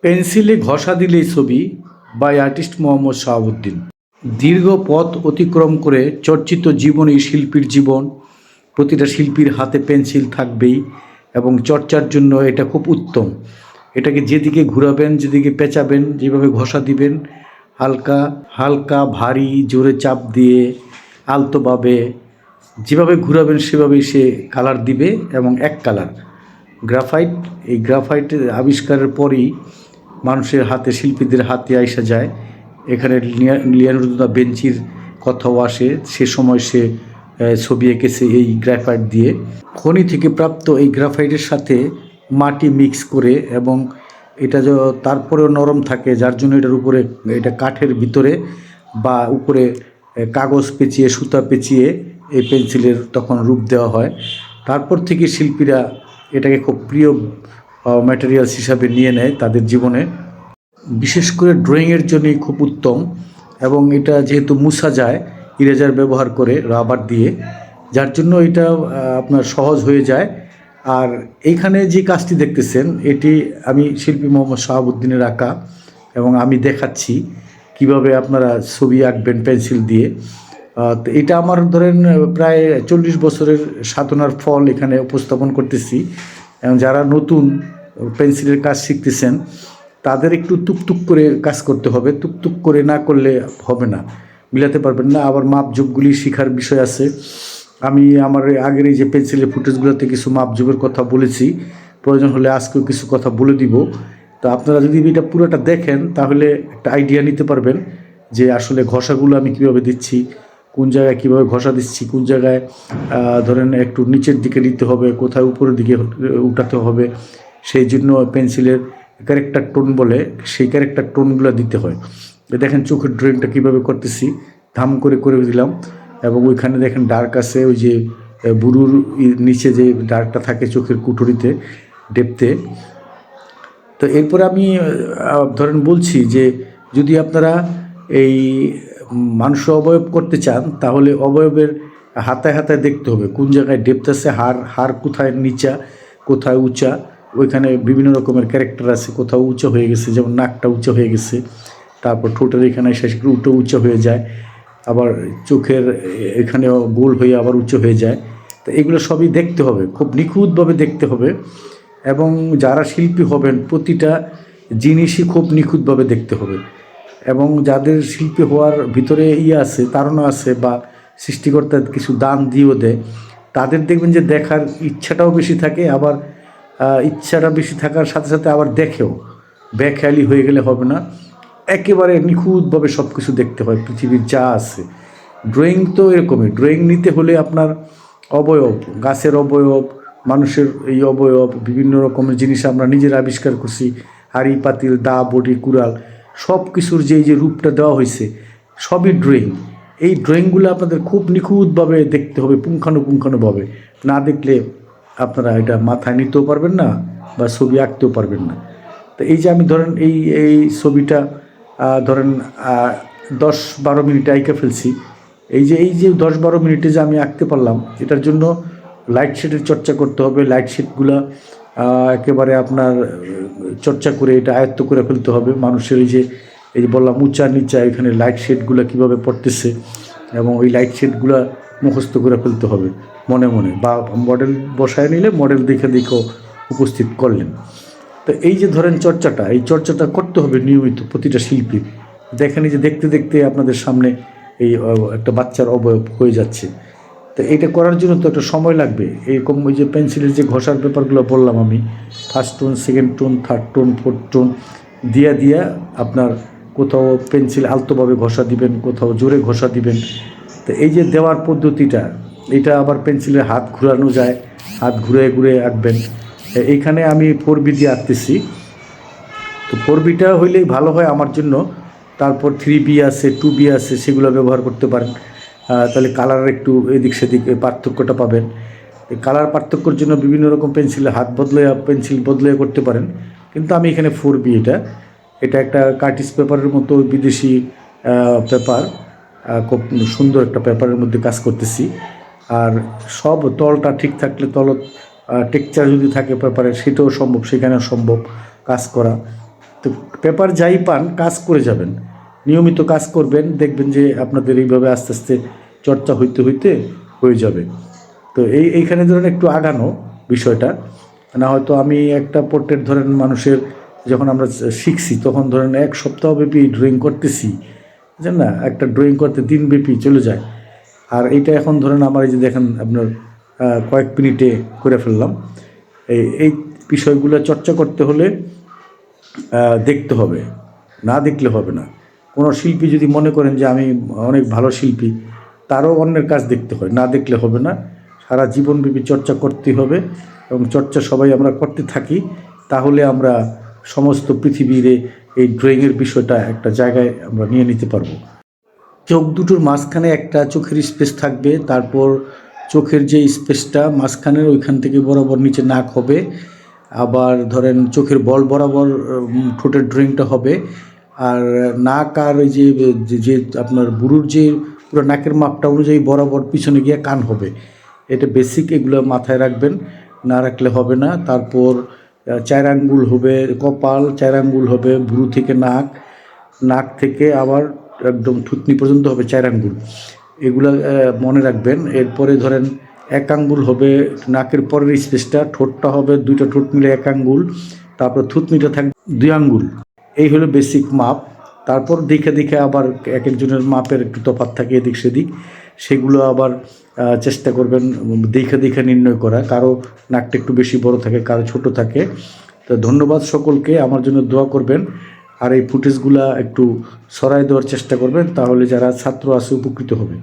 পেন্সিলে ঘষা দিলেই ছবি বাই আর্টিস্ট মোহাম্মদ শাহাবুদ্দিন। দীর্ঘ পথ অতিক্রম করে চর্চিত জীবনী শিল্পীর জীবন। প্রতিটা শিল্পীর হাতে পেন্সিল থাকবেই এবং চর্চার জন্য এটা খুব উত্তম। এটাকে যেদিকে ঘুরাবেন, যেদিকে পেঁচাবেন, যেভাবে ঘষা দিবেন, হালকা হালকা ভারী জোরে চাপ দিয়ে আলতোভাবে যেভাবে ঘুরাবেন সেভাবেই সে কালার দিবে এবং এক কালার। গ্রাফাইট, এই গ্রাফাইটের আবিষ্কারের পরই মানুষের হাতে, শিল্পীদের হাতে আইসা যায়। এখানে লিওনার্দো দা ভিঞ্চির কথাও আসে। সে সময় সে ছবি এঁকেছে এই গ্রাফাইট দিয়ে। খনি থেকে প্রাপ্ত এই গ্রাফাইটের সাথে মাটি মিক্স করে, এবং এটা তারপরেও নরম থাকে, যার জন্য এটার উপরে, এটা কাঠের ভিতরে বা উপরে কাগজ পেঁচিয়ে, সুতা পেঁচিয়ে এই পেন্সিলের তখন রূপ দেওয়া হয়। তারপর থেকে শিল্পীরা এটাকে খুব প্রিয় ম্যাটেরিয়ালস হিসাবে নিয়ে নেয় তাদের জীবনে। বিশেষ করে ড্রয়িংয়ের জন্যই খুব উত্তম, এবং এটা যেহেতু মুছা যায় ইরেজার ব্যবহার করে, রাবার দিয়ে, যার জন্য এটা আপনার সহজ হয়ে যায়। আর এইখানে যে কাজটি দেখতেছেন, এটি আমি শিল্পী মোহাম্মদ শাহাবুদ্দিনের আঁকা, এবং আমি দেখাচ্ছি কিভাবে আপনারা ছবি আঁকবেন পেন্সিল দিয়ে। তো এটা আমার ধরেন প্রায় 40 বছরের সাধনার ফল এখানে উপস্থাপন করতেছি। এবং যারা নতুন পেন্সিলের কাজ শিখতেছেন তাদের একটু টুকটুক করে কাজ করতে হবে। টুকটুক করে না করলে হবে না, মিলাতে পারবেন না। আবার মাপঝোপগুলি শেখার বিষয় আছে। আমি আমার আগের এই যে পেন্সিলের ফুটেজগুলোতে কিছু মাপঝোপের কথা বলেছি, প্রয়োজন হলে আজকেও কিছু কথা বলে দিব। তো আপনারা যদি এটা পুরোটা দেখেন তাহলে একটা আইডিয়া নিতে পারবেন যে আসলে ঘষাগুলো আমি কীভাবে দিচ্ছি, কোন জায়গায় কীভাবে ঘষা দিচ্ছি, কোন জায়গায় ধরেন একটু নিচের দিকে নিতে হবে, কোথায় উপরের দিকে উঠাতে হবে। সেই জন্য পেন্সিলের ক্যারেক্টার টোন বলে, সেই ক্যারেক্টার টোনগুলো দিতে হয়। দেখেন চোখের ড্রয়িংটা কীভাবে করতেছি, ধাম করে করে দিলাম। এবং ওইখানে দেখেন ডার্ক আছে, ওই যে বুরুর নিচে যে ডার্কটা থাকে চোখের কুঠুরিতে, ডেপতে। তো এরপরে আমি ধরেন বলছি যে যদি আপনারা এই মানুষ অবয়ব করতে চান তাহলে অবয়বের হাতায় হাতায় দেখতে হবে কোন জায়গায় ডেপথ আছে, হাড় কোথায় নিচা, কোথায় উঁচা। ওইখানে বিভিন্ন রকমের ক্যারেক্টার আছে, কোথাও উঁচা হয়ে গেছে, যেমন নাকটা উঁচা হয়ে গেছে, তারপর ঠোঁটের এখানে শেষ করে উঁচা হয়ে যায়, আবার চোখের এখানেও গোল হয়ে আবার উঁচু হয়ে যায়। তো এগুলো সবই দেখতে হবে, খুব নিখুঁতভাবে দেখতে হবে। এবং যারা শিল্পী হবেন প্রতিটা জিনিসই খুব নিখুঁতভাবে দেখতে হবে। এবং যাদের শিল্পী হওয়ার ভিতরে আছে, তাড়না আছে, বা সৃষ্টিকর্তা কিছু দান দিয়েও দেয়, তাদের দেখবেন যে দেখার ইচ্ছাটাও বেশি থাকে। আবার ইচ্ছাটা বেশি থাকার সাথে সাথে আবার দেখেও, বেখেয়ালি হয়ে গেলে হবে না। একেবারে নিখুঁতভাবে সব কিছু দেখতে হয় পৃথিবীর যা আছে। ড্রয়িং তো এরকমই। ড্রয়িং নিতে হলে আপনার অবয়ব, গাছের অবয়ব, মানুষের এই অবয়ব, বিভিন্ন রকমের জিনিস আমরা নিজেরা আবিষ্কার করছি, হাঁড়ি পাতিল, দা বডি কুড়াল, সব কিছুর যে এই যে রূপটা দেওয়া হয়েছে সবই ড্রয়িং। এই ড্রয়িংগুলো আপনাদের খুব নিখুঁতভাবে দেখতে হবে, পুঙ্খানুপুঙ্খানুভাবে। না দেখলে আপনারা এটা মাথায় নিতেও পারবেন না বা ছবি আঁকতেও পারবেন না। তো এই যে আমি ধরেন এই ছবিটা ধরেন 10-12 মিনিটে আঁকে ফেলছি। এই যে 10-12 মিনিটে যে আমি আঁকতে পারলাম, এটার জন্য লাইট শেডের চর্চা করতে হবে। লাইট শেডগুলো একেবারে আপনার চর্চা করে এটা আয়ত্ত করে ফেলতে হবে। মানুষের এই যে বললাম উঁচা নিচা, এখানে লাইট শেডগুলো কীভাবে পড়তেছে, এবং ওই লাইট শেডগুলো মুখস্থ করে ফেলতে হবে মনে মনে, বা মডেল বসায় নিলে মডেল দেখে উপস্থিত করলেন। তো এই যে ধরেন চর্চাটা, এই চর্চাটা করতে হবে নিয়মিত প্রতিটা শিল্পী। দেখেন যে দেখতে দেখতে আপনাদের সামনে এই একটা বাচ্চার অবয়ব হয়ে যাচ্ছে। তো এইটা করার জন্য তো একটা সময় লাগবে। এরকম ওই যে পেন্সিলের যে ঘষার ব্যাপারগুলো বললাম আমি, first tone, second tone, third tone, fourth tone দিয়া আপনার কোথাও পেন্সিল আলতোভাবে ঘষা দিবেন, কোথাও জোরে ঘষা দিবেন। তো এই যে দেওয়ার পদ্ধতিটা, এটা আবার পেন্সিলের হাত ঘুরানো যায়, হাত ঘুরে ঘুরে আঁকবেন। এইখানে আমি 4B দিয়ে আঁকতেছি। তো 4Bটা হইলেই ভালো হয় আমার জন্য। তারপর 3B আছে, 2B আছে, সেগুলো ব্যবহার করতে পারেন। তাহলে কালারের একটু এদিক সেদিক পার্থক্যটা পাবেন। কালার পার্থক্যর জন্য বিভিন্ন রকম পেন্সিলে হাত পেন্সিল বদলে করতে পারেন। কিন্তু আমি এখানে 4B, এটা একটা কার্টিস পেপারের মতো বিদেশি পেপার, খুব সুন্দর একটা পেপারের মধ্যে কাজ করতেছি। আর সব তলটা ঠিক থাকলে, টেক্সচার যদি থাকে পেপারে, সেটাও সম্ভব, সেখানেও সম্ভব কাজ করা। তো পেপার যাই পান কাজ করে যাবেন, নিয়মিত কাজ করবেন, দেখবেন যে আপনাদের এইভাবে আস্তে আস্তে চর্চা হইতে হইতে হয়ে যাবে। তো এইখানে ধরেন একটু আগানো বিষয়টা, না হয়তো আমি একটা পোর্ট্রেট ধরেন মানুষের যখন আমরা শিখছি তখন ধরেন এক সপ্তাহব্যাপী ড্রয়িং করতেছি, বুঝলেন না, একটা ড্রয়িং করতে দিনব্যাপী চলে যায়। আর এইটা এখন ধরেন আমার এই যে দেখেন আপনার কয়েক মিনিটে করে ফেললাম। এই বিষয়গুলো চর্চা করতে হলে দেখতে হবে, না দেখলে হবে না। কোনো শিল্পী যদি মনে করেন যে আমি অনেক ভালো শিল্পী, তারও অন্যের কাজ দেখতে হয়, না দেখলে হবে না। সারা জীবনব্যাপী চর্চা করতে হবে এবং চর্চা সবাই আমরা করতে থাকি, তাহলে আমরা সমস্ত পৃথিবীর এই ড্রয়িংয়ের বিষয়টা একটা জায়গায় আমরা নিয়ে নিতে পারবো। চোখ দুটোর মাঝখানে একটা চোখের স্পেস থাকবে, তারপর চোখের যে স্পেসটা মাঝখানের ওইখান থেকে বরাবর নিচে নাক হবে, আবার ধরেন চোখের বল বরাবর ঠোঁটের ড্রয়িংটা হবে। আর নাক আর ওই যে যে আপনার বুড়োর যে পুরো নাকের মাপটা অনুযায়ী বরাবর পিছনে গিয়ে কান হবে। এটা বেসিক, এগুলো মাথায় রাখবেন, না রাখলে হবে না। তারপর 4 আঙ্গুল হবে কপাল, 4 আঙ্গুল হবে ভুরু থেকে নাক, নাক থেকে আবার একদম থুতনি পর্যন্ত হবে 4 আঙ্গুল, এগুলো মনে রাখবেন। এরপরে ধরেন 1 আঙ্গুল হবে নাকের পরের স্পেসটা, ঠোঁটটা হবে 2টা ঠোঁট মিলে 1 আঙ্গুল, তারপর থুতনিটা থাকবে 2 আঙ্গুল। এই হলো বেসিক মাপ। তারপর দেখে দেখে আবার এক একজনের মাপের একটু তফাৎ থাকে এদিক সেদিক, সেগুলো আবার চেষ্টা করবেন দেখে দেখে নির্ণয় করা। কারো নাকটা একটু বেশি বড় থাকে, কারো ছোট থাকে। তো ধন্যবাদ সকলকে, আমার জন্য দোয়া করবেন। আর এই ফুটেজগুলা একটু সরাই দেওয়ার চেষ্টা করবেন, তাহলে যারা ছাত্র আছে উপকৃত হবে।